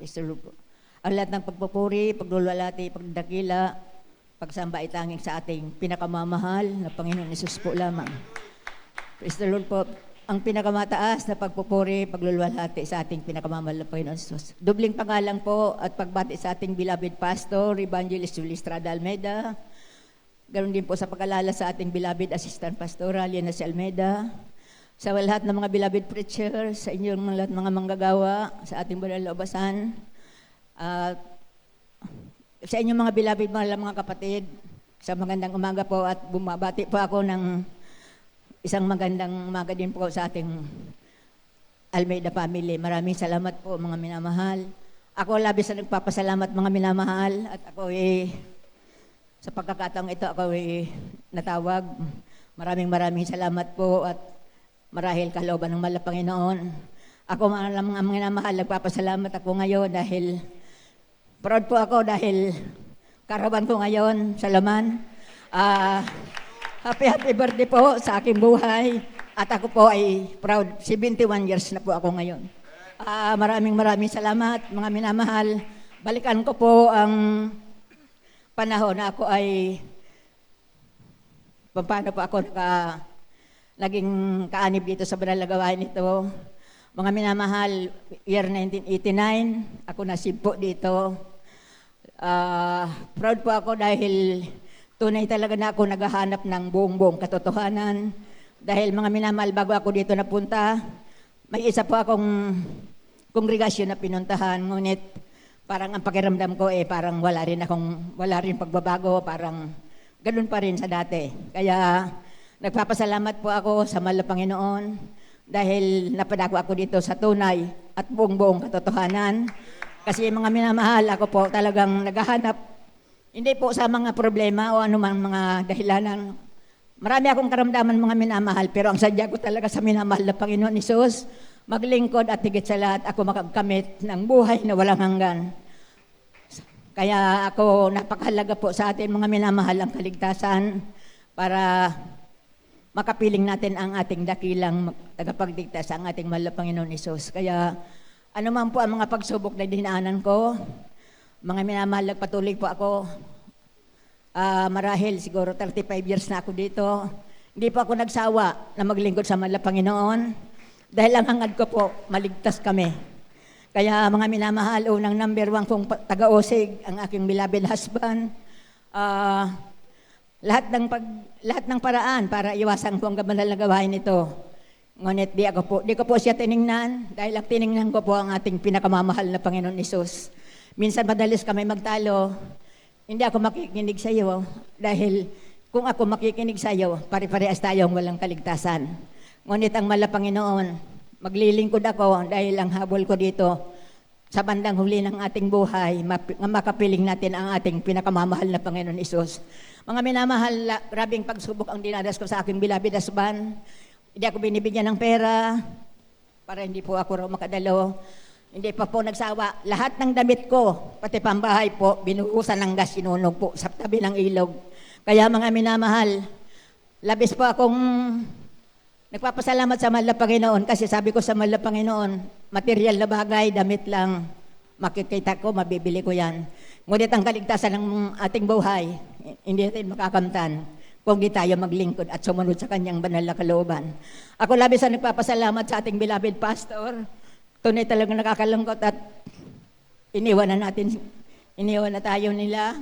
Praise the Lord po. Ang lahat ng pagpupuri, paglulwalhati, pagdakila, pagsamba ay tanging sa ating pinakamamahal na Panginoon Hesus po lamang. Praise the Lord po. Ang pinakamataas na pagpupuri, paglulwalhati sa ating pinakamamahal na Panginoon Hesus. Dubling pangalan po at pagbati sa ating beloved pastor, Evangelist Julie Estrada Almeida. Ganon din po sa pag-alala sa ating beloved assistant pastoral, Liana C. Almeida. Sa lahat ng mga beloved preacher, sa inyong lahat mga manggagawa, sa ating banal na ubasan, sa inyong mga beloved mga kapatid, sa magandang umaga po at bumabati po ako ng isang magandang umaga din po sa ating Almeida family. Maraming salamat po mga minamahal. Ako labis na nagpapasalamat mga minamahal at ako sa pagkakataong ito ako natawag. Maraming salamat po at marahil kalooban ng mahal na Panginoon. Ako mga minamahal, nagpapasalamat ako ngayon dahil proud po ako dahil karawan ko ngayon sa laman. Happy birthday po sa aking buhay. At ako po ay proud. 71 years na po ako ngayon. Maraming salamat mga minamahal. Balikan ko po ang panahon na ako ay paano po ako naging kaanib dito sa banal na gawain ito. Mga minamahal, year 1989, ako nasib po dito. Proud po ako dahil tunay talaga na ako naghahanap ng buong katotohanan. Dahil mga minamahal, bago ako dito napunta, may isa po akong kongregasyon na pinuntahan. Ngunit parang ang pakiramdam ko parang wala rin pagbabago, parang ganun pa rin sa dati. Kaya nagpapasalamat po ako sa mahal na Panginoon dahil napadako ako dito sa tunay at buong katotohanan. Kasi mga minamahal, ako po talagang naghahanap hindi po sa mga problema o anumang mga dahilanan. Marami akong karamdaman mga minamahal, pero ang sadya ko talaga sa minamahal na Panginoon Hesus, maglingkod at higit sa lahat ako makagkamit ng buhay na walang hanggan. Kaya ako napakahalaga po sa atin mga minamahal ang kaligtasan para makapiling natin ang ating dakilang tagapagligtas ang ating mahal na Panginoon Hesus. Kaya anuman po ang mga pagsubok na dinaanan ko, mga minamahal, nagpatuloy po ako. Marahil siguro 35 years na ako dito. Hindi po ako nagsawa na maglingkod sa mahal na Panginoon dahil ang hangad ko po, maligtas kami. Kaya mga minamahal, unang number 1 kong taga-usig, ang aking beloved husband. Lahat ng paraan para iwasan ko ang banal na gawain ito. Ngunit di ko po siya tiningnan dahil ang tiningnan ko po ang ating pinakamamahal na Panginoon Hesus. Minsan madalas kami magtalo, hindi ako makikinig sa iyo dahil kung ako makikinig sa iyo, pare-parehas tayong walang kaligtasan. Ngunit ang mahal na Panginoon, maglilingkod ako dahil ang habol ko dito sa bandang huli ng ating buhay, makapiling natin ang ating pinakamamahal na Panginoon Hesus. Mga minamahal, grabing pagsubok ang dinadas ko sa aking beloved husband. Hindi ako binibigyan ng pera para hindi po ako raw makadalo. Hindi pa po nagsawa. Lahat ng damit ko, pati pambahay po, binuhusan ng gas, sinunog po sa tabi ng ilog. Kaya mga minamahal, labis po akong nagpapasalamat sa mahal na Panginoon kasi sabi ko sa mahal na Panginoon, material na bagay, damit lang, makikita ko, mabibili ko yan. Ngunit ang kaligtasan ng ating buhay, hindi natin makakamtan kung di tayo maglingkod at sumunod sa kanyang banal na kalooban. Ako labis na nagpapasalamat sa ating beloved pastor. Tunay talagang nakakalungkot at iniwan na tayo nila.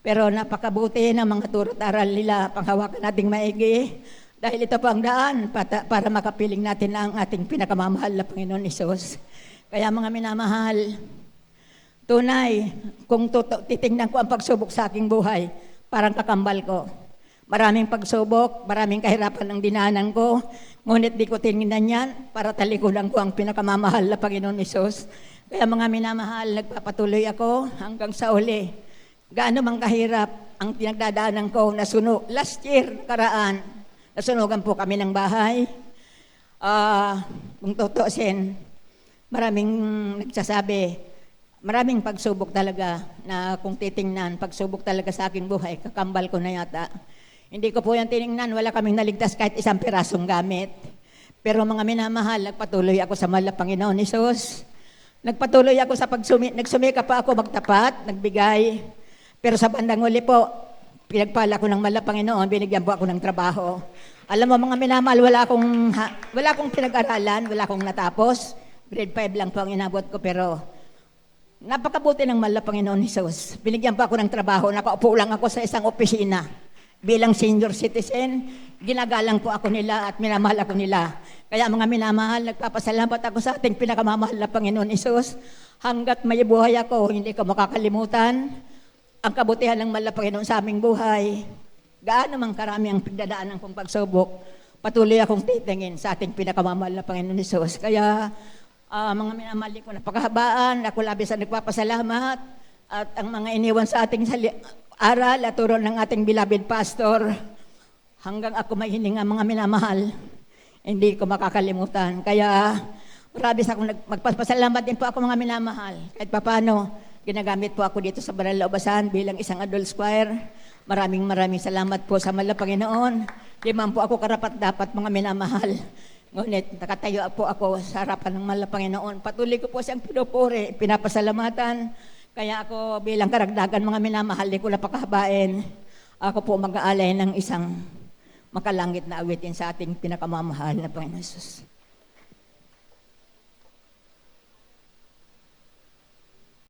Pero napakabuti ng mga turo't aral nila, panghawakan nating maigi. Dahil ito po ang daan para makapiling natin ang ating pinakamamahal na Panginoon Hesus. Kaya mga minamahal, tunay, kung titingnan ko ang pagsubok sa aking buhay, parang kakambal ko. Maraming pagsubok, maraming kahirapan ang dinaanan ko, ngunit di ko tinignan yan para talikuran ko ang pinakamamahal na Panginoon Hesus. Kaya mga minamahal, nagpapatuloy ako hanggang sa uli. Gaano mang kahirap ang pinagdadaanan ko na last year, karaan, nasunugan po kami ng bahay. Kung tutuusin, maraming nagsasabi, maraming pagsubok talaga na kung titingnan, pagsubok talaga sa aking buhay, kakambal ko na yata. Hindi ko po yan tiningnan, wala kaming naligtas kahit isang pirasong gamit. Pero mga minamahal, nagpatuloy ako sa mahal na Panginoon Hesus. Nagpatuloy ako sa nagsumika pa ako magtapat, nagbigay. Pero sa bandang huli po, pinagpala ko ng mahal na Panginoon, binigyan po ako ng trabaho. Alam mo mga minamahal, wala akong pinag-aralan, wala akong natapos. Grade 5 lang po ang inabot ko, pero napakabuti ng mahal na Panginoon Jesus. Binigyan pa ako ng trabaho, nakaupo lang ako sa isang opisina. Bilang senior citizen, ginagalang po ako nila at minamahal ako nila. Kaya mga minamahal, nagpapasalamat ako sa ating pinakamamahal na Panginoon Isus. Hanggat may buhay ako, hindi ko makakalimutan ang kabutihan ng mahal na Panginoon sa aming buhay. Gaano mang karami ang pagdadaanan kong pagsubok, patuloy akong titingin sa ating pinakamamahal na Panginoon Isus. Kaya mga minamahal ko napakahabaan, ako labis ang nagpapasalamat at ang mga iniwan sa ating aral at turo ng ating beloved pastor, hanggang ako may hininga mga minamahal, hindi ko makakalimutan. Kaya marabis ako magpapasalamat din po ako mga minamahal. Kahit papano, ginagamit po ako dito sa Banal na Ubasan bilang isang adult choir. Maraming salamat po sa mahal na Panginoon. Di man po ako karapat-dapat mga minamahal. Ngunit nakatayo po ako sa harapan ng mahal na Panginoon. Patuloy ko po siyang pinupuri, pinapasalamatan. Kaya ako bilang karagdagan mga minamahal, di ko napakahabain. Ako po mag-aalay ng isang makalangit na awitin sa ating pinakamamahal na Panginoon Jesus.